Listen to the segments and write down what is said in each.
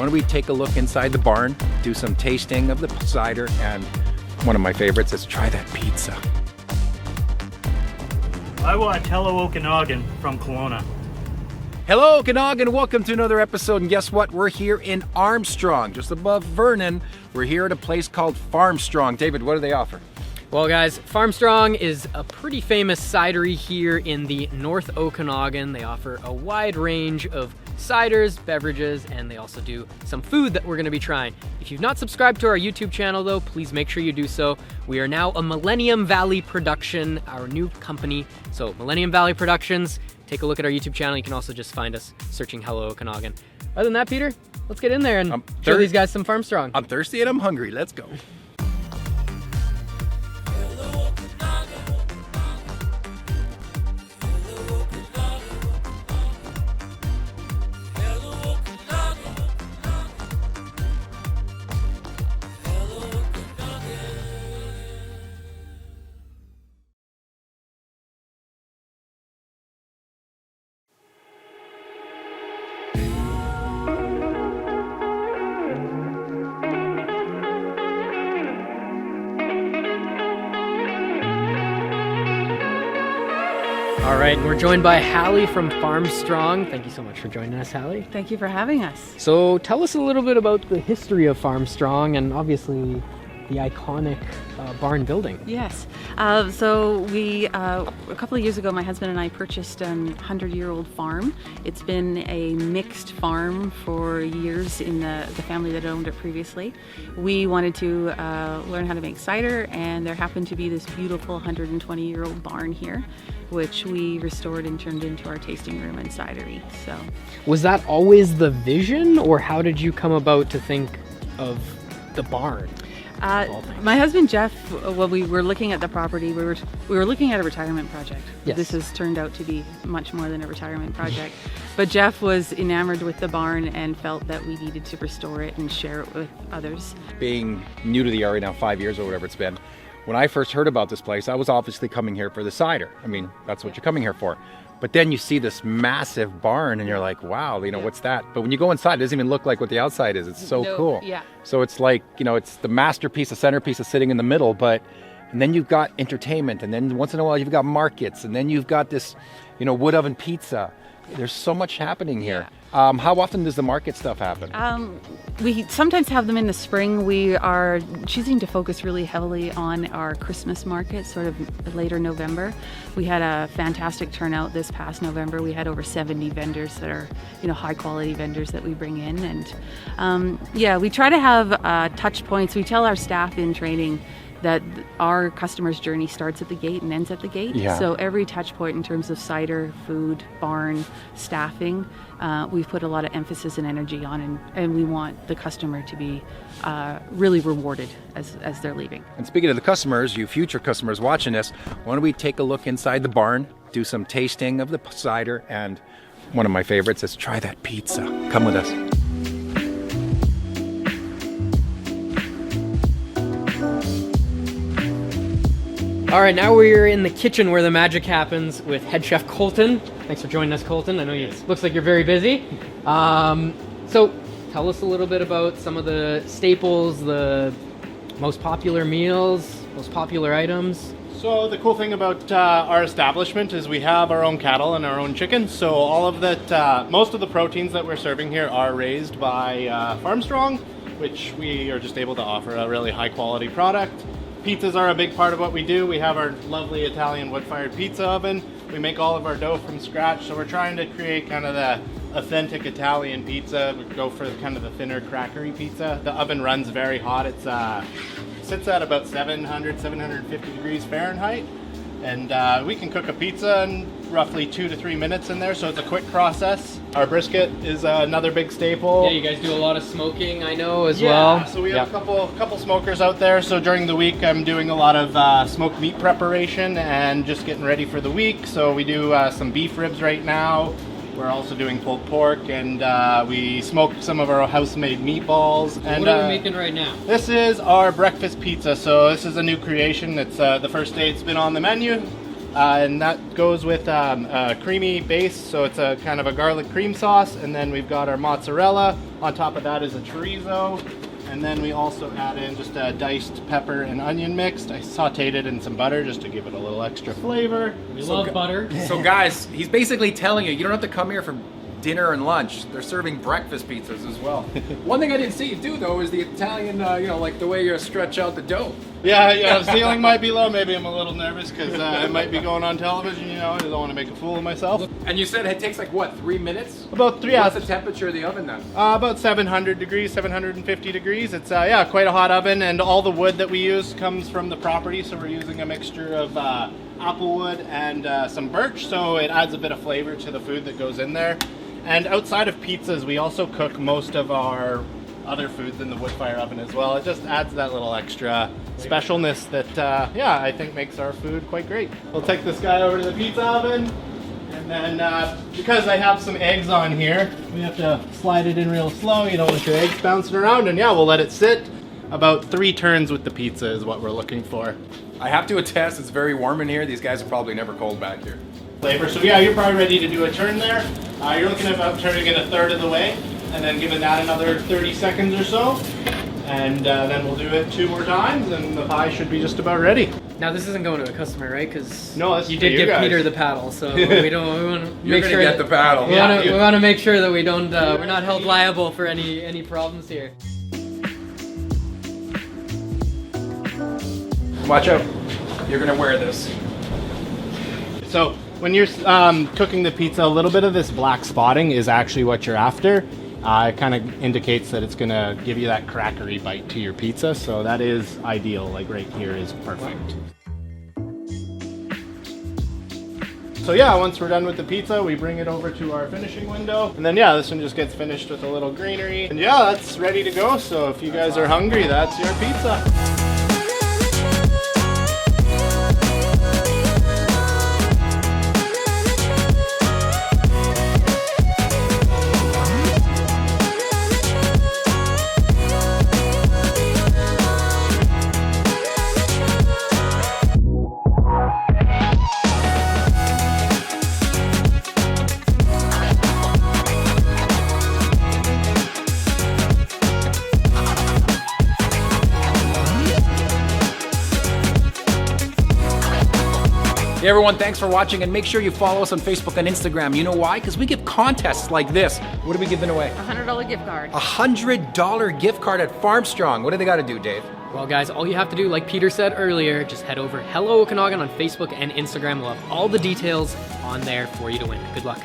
don't we take a look inside the barn, do some tasting of the cider, and one of my favorites is try that pizza. I want Hello Okanagan from Kelowna. Hello Okanagan, welcome to another episode, and guess what? We're here in Armstrong, just above Vernon. We're here at a place called Farmstrong. David, what do they offer? Well guys, Farmstrong is a pretty famous cidery here in the North Okanagan. They offer a wide range of ciders, beverages, and they also do some food that we're gonna be trying. If you've not subscribed to our YouTube channel though, please make sure you do so. We are now a Millennium Valley production, our new company. So Millennium Valley Productions, take a look at our YouTube channel. You can also just find us searching Hello Okanagan. Other than that, Peter, let's get in there and show these guys some Farmstrong. I'm thirsty and I'm hungry, let's go. All right, we're joined by Hallie from Farmstrong. Thank you so much for joining us, Hallie. Thank you for having us. So tell us a little bit about the history of Farmstrong and obviously the iconic barn building. Yes. So we, a couple of years ago, my husband and I purchased a 100-year-old farm. It's been a mixed farm for years in the family that owned it previously. We wanted to learn how to make cider, and there happened to be this beautiful 120-year-old barn here, which we restored and turned into our tasting room and cidery. So, was that always the vision, or how did you come about to think of the barn? My husband Jeff, when we were looking at the property, we were looking at a retirement project. Yes. This has turned out to be much more than a retirement project. But Jeff was enamored with the barn and felt that we needed to restore it and share it with others. Being new to the area now, 5 years or whatever it's been, when I first heard about this place, I was obviously coming here for the cider. I mean, that's what you're coming here for. But then you see this massive barn and you're like, wow, you know, what's that? But when you go inside, it doesn't even look like what the outside is. It's so cool. Yeah. So it's like, you know, it's the masterpiece, the centerpiece is sitting in the middle, and then you've got entertainment, and then once in a while you've got markets, and then you've got this, you know, wood oven pizza. There's so much happening here. How often does the market stuff happen? We sometimes have them in the spring. We are choosing to focus really heavily on our Christmas market, sort of later November. We had a fantastic turnout this past November. We had over 70 vendors that are, you know, high quality vendors that we bring in. And yeah, we try to have touch points. We tell our staff in training that our customer's journey starts at the gate and ends at the gate. Yeah. So every touch point in terms of cider, food, barn, staffing, we've put a lot of emphasis and energy on, and we want the customer to be really rewarded as they're leaving. And speaking of the customers, you future customers watching this, why don't we take a look inside the barn, do some tasting of the cider, and one of my favorites is try that pizza. Come with us. All right, now we're in the kitchen where the magic happens with head chef Colton. Thanks for joining us, Colton. I know it looks like you're very busy. So tell us a little bit about some of the staples, the most popular meals, most popular items. So the cool thing about our establishment is we have our own cattle and our own chickens. So all of that, most of the proteins that we're serving here are raised by Farmstrong, which we are just able to offer a really high quality product. Pizzas are a big part of what we do. We have our lovely Italian wood-fired pizza oven. We make all of our dough from scratch, so we're trying to create kind of the authentic Italian pizza. We go for kind of the thinner, crackery pizza. The oven runs very hot. It sits at about 700, 750 degrees Fahrenheit. And we can cook a pizza in roughly 2 to 3 minutes in there, so it's a quick process. Our brisket is another big staple. Yeah, you guys do a lot of smoking, I know, as well. So we have a couple smokers out there. So during the week, I'm doing a lot of smoked meat preparation and just getting ready for the week. So we do some beef ribs right now. We're also doing pulled pork, and we smoked some of our house-made meatballs. And what are we making right now? This is our breakfast pizza. So this is a new creation. It's the first day it's been on the menu. and that goes with a creamy base, so it's a kind of a garlic cream sauce, and then we've got our mozzarella. On top of that is a chorizo, and then we also add in just a diced pepper and onion mixed. I sauteed it in some butter just to give it a little extra flavor. We love butter. So guys, he's basically telling you don't have to come here for dinner and lunch. They're serving breakfast pizzas as well. One thing I didn't see you do though is the Italian, like the way you stretch out the dough. Yeah, the ceiling might be low. Maybe I'm a little nervous because it might be going on television, I don't want to make a fool of myself. And you said it takes like what, 3 minutes? About 3 What's hours. the temperature of the oven then? About 700 degrees, 750 degrees. It's quite a hot oven, and all the wood that we use comes from the property, so we're using a mixture of applewood and some birch, so it adds a bit of flavor to the food that goes in there. And outside of pizzas, we also cook most of our other foods in the wood fire oven as well. It just adds that little extra specialness that, I think makes our food quite great. We'll take this guy over to the pizza oven, and then because I have some eggs on here, we have to slide it in real slow. You don't want your eggs bouncing around, and we'll let it sit. About 3 turns with the pizza is what we're looking for. I have to attest, it's very warm in here. These guys are probably never cold back here. Flavor. So you're probably ready to do a turn there. You're looking at about turning it a third of the way, and then giving that another 30 seconds or so. And then we'll do it 2 more times, and the pie should be just about ready. Now this isn't going to a customer, right? Because No, this is you for did you give guys. Peter the paddle, so we want to You're make gonna sure get the paddle. we want to make sure that we don't we're not held liable for any problems here. Watch out. You're gonna wear this. So when you're cooking the pizza, a little bit of this black spotting is actually what you're after. It kind of indicates that it's going to give you that crackery bite to your pizza, so that is ideal. Like right here is perfect. So once we're done with the pizza, we bring it over to our finishing window, and then this one just gets finished with a little greenery. And that's ready to go. So if you guys are hungry, that's your pizza. Hey everyone, thanks for watching, and make sure you follow us on Facebook and Instagram. You know why? Because we give contests like this. What are we giving away? $100 gift card. $100 gift card at Farmstrong. What do they got to do, Dave? Well, guys, all you have to do, like Peter said earlier, just head over Hello Okanagan on Facebook and Instagram. We'll have all the details on there for you to win. Good luck.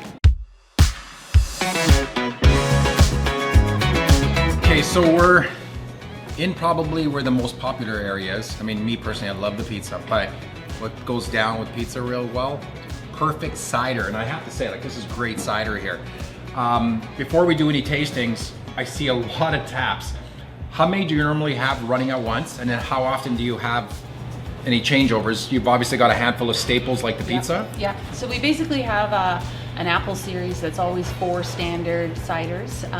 Okay, so we're in probably where the most popular area is. I mean, me personally, I love the pizza, but what goes down with pizza real well? Perfect cider. And I have to say, this is great cider here. Before we do any tastings, I see a lot of taps. How many do you normally have running at once? And then how often do you have any changeovers? You've obviously got a handful of staples like the pizza. Yeah, so we basically have an apple series that's always 4 standard ciders.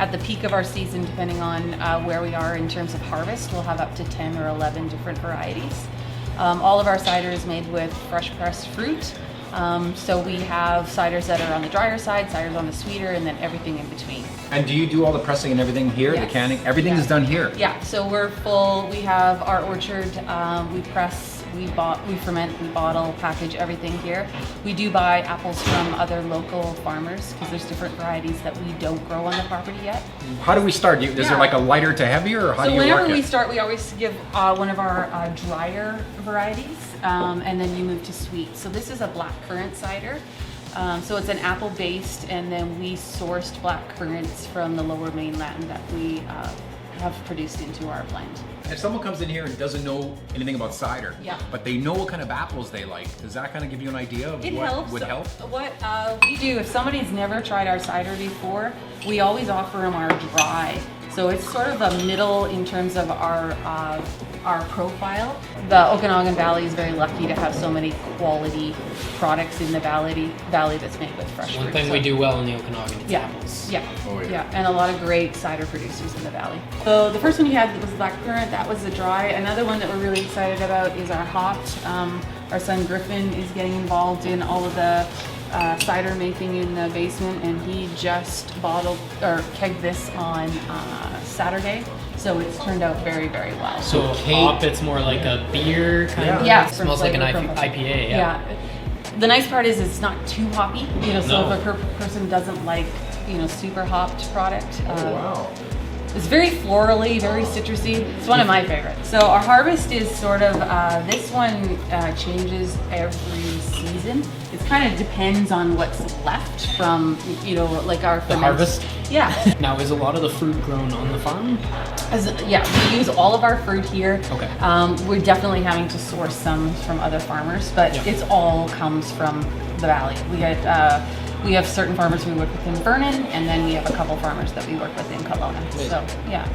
At the peak of our season, depending on where we are in terms of harvest, we'll have up to 10 or 11 different varieties. All of our cider is made with fresh pressed fruit. So we have ciders that are on the drier side, ciders on the sweeter, and then everything in between. And do you do all the pressing and everything here, Yes. the canning? Everything is done here? Yeah, so we're full. We have our orchard. We press, we ferment, we bottle, package everything here. We do buy apples from other local farmers because there's different varieties that we don't grow on the property yet. How do we start? Is there like a lighter to heavier, or how do you work it? So whenever we start, we always give one of our drier varieties, and then you move to sweet. So this is a black currant cider. So it's an apple based, and then we sourced black currants from the lower mainland that we have produced into our blend. If someone comes in here and doesn't know anything about cider, Yeah. but they know what kind of apples they like, does that kind of give you an idea of It what helps. would help? What we do, if somebody's never tried our cider before, we always offer them our dry. So it's sort of a middle in terms of our profile. The Okanagan Valley is very lucky to have so many quality products in the valley that's made with fresh fruit. One thing we do well in the Okanagan is Yeah, apples. yeah, Oh, yeah. yeah, and a lot of great cider producers in the valley. So the first one you had was black currant. That was the dry. Another one that we're really excited about is our hopped Our son Griffin is getting involved in all of the cider making in the basement, and he just bottled or kegged this on Saturday. So it's turned out very, very well. So hop, it's more like a beer kind of. Yeah, It smells like an IPA. Yeah. The nice part is it's not too hoppy. You know, so if a person doesn't like, you know, super hopped product. Wow. It's very florally, very citrusy. It's one of my favorites. So our harvest is sort of, this one changes every season. It kind of depends on what's left from, you know, like our The harvest? Yeah. Now, is a lot of the fruit grown on the farm? Yeah, we use all of our fruit here. Okay. We're definitely having to source some from other farmers, but Yeah. it's all comes from the valley. We have certain farmers we work with in Vernon, and then we have a couple farmers that we work with in Kelowna. So yeah.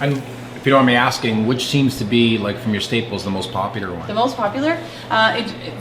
And if you don't mind me asking, which seems to be, like, from your staples, the most popular one? The most popular,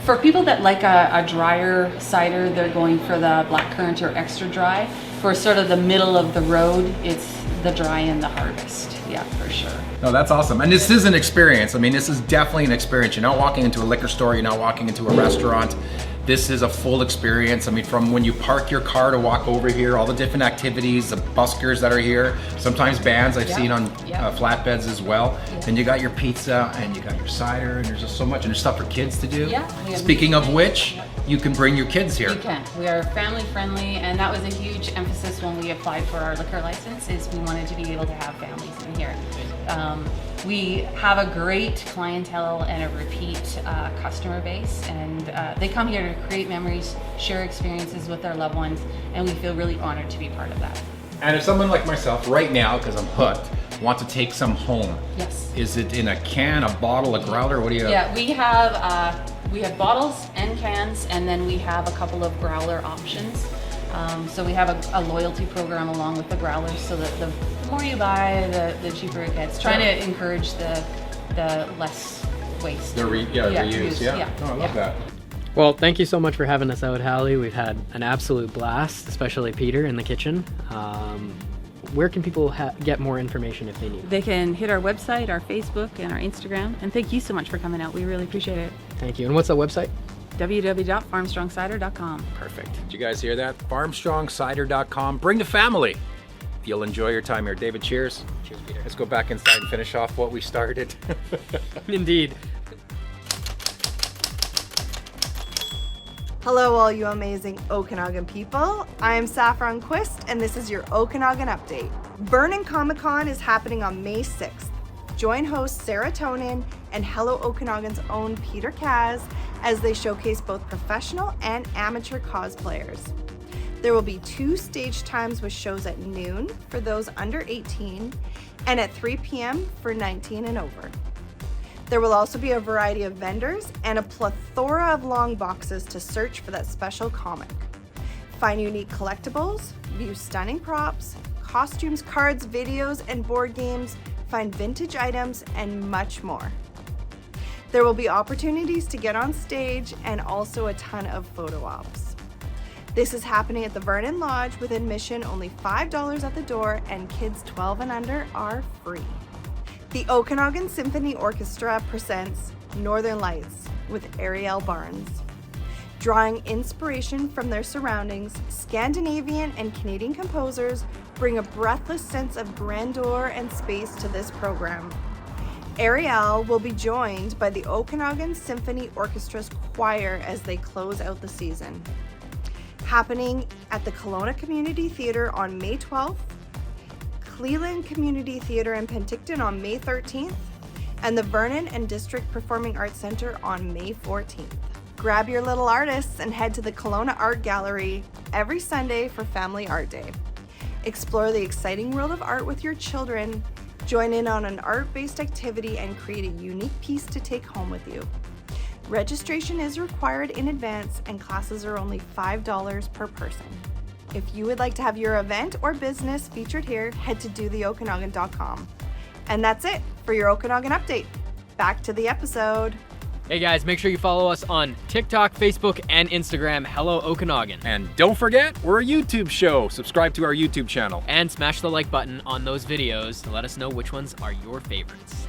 for people that like a drier cider, they're going for the blackcurrant or extra dry. For sort of the middle of the road, it's the dry and the harvest. Yeah, for sure. No, that's awesome. And this is an experience. I mean, this is definitely an experience. You're not walking into a liquor store, you're not walking into a restaurant. This is a full experience. I mean, from when you park your car to walk over here, all the different activities, the buskers that are here, sometimes bands I've seen on flatbeds as well. And you got your pizza and you got your cider, and there's just so much, and there's stuff for kids to do. Yeah. Speaking of which, you can bring your kids here. You can. We are family friendly, and that was a huge emphasis when we applied for our liquor license, is we wanted to be able to have families in here. We have a great clientele and a repeat customer base, and they come here to create memories, share experiences with their loved ones, and we feel really honored to be part of that. And if someone like myself, right now, because I'm hooked, want to take some home, Yes. is it in a can, a bottle, a growler? What do you? Yeah, we have bottles and cans, and then we have a couple of growler options. So we have a loyalty program along with the growlers, so that the more you buy, the cheaper it gets. Trying to encourage the less waste. The reuse. Yeah. Oh, I love that. Well, thank you so much for having us out, Hallie. We've had an absolute blast, especially Peter in the kitchen. Where can people get more information if they need? They can hit our website, our Facebook, and our Instagram. And thank you so much for coming out. We really appreciate it. Thank you. And what's the website? www.farmstrongcider.com. Perfect. Did you guys hear that? Farmstrongcider.com. Bring the family. You'll enjoy your time here. David, cheers. Cheers, Peter. Let's go back inside and finish off what we started. Indeed. Hello, all you amazing Okanagan people. I'm Saffron Quist, and this is your Okanagan Update. Vernon Comic-Con is happening on May 6th. Join host Sarah Tonin and Hello Okanagan's own Peter Kaz as they showcase both professional and amateur cosplayers. There will be 2 stage times with shows at noon for those under 18 and at 3 p.m. for 19 and over. There will also be a variety of vendors and a plethora of long boxes to search for that special comic. Find unique collectibles, view stunning props, costumes, cards, videos, and board games, find vintage items, and much more. There will be opportunities to get on stage and also a ton of photo ops. This is happening at the Vernon Lodge with admission only $5 at the door, and kids 12 and under are free. The Okanagan Symphony Orchestra presents Northern Lights with Ariel Barnes. Drawing inspiration from their surroundings, Scandinavian and Canadian composers bring a breathless sense of grandeur and space to this program. Ariel will be joined by the Okanagan Symphony Orchestra's choir as they close out the season. Happening at the Kelowna Community Theatre on May 12th, Cleland Community Theatre in Penticton on May 13th, and the Vernon and District Performing Arts Centre on May 14th. Grab your little artists and head to the Kelowna Art Gallery every Sunday for Family Art Day. Explore the exciting world of art with your children, join in on an art-based activity, and create a unique piece to take home with you. Registration is required in advance, and classes are only $5 per person. If you would like to have your event or business featured here, head to dotheokanagan.com. And that's it for your Okanagan Update. Back to the episode. Hey guys, make sure you follow us on TikTok, Facebook, and Instagram, Hello Okanagan. And don't forget, we're a YouTube show. Subscribe to our YouTube channel. And smash the like button on those videos to let us know which ones are your favorites.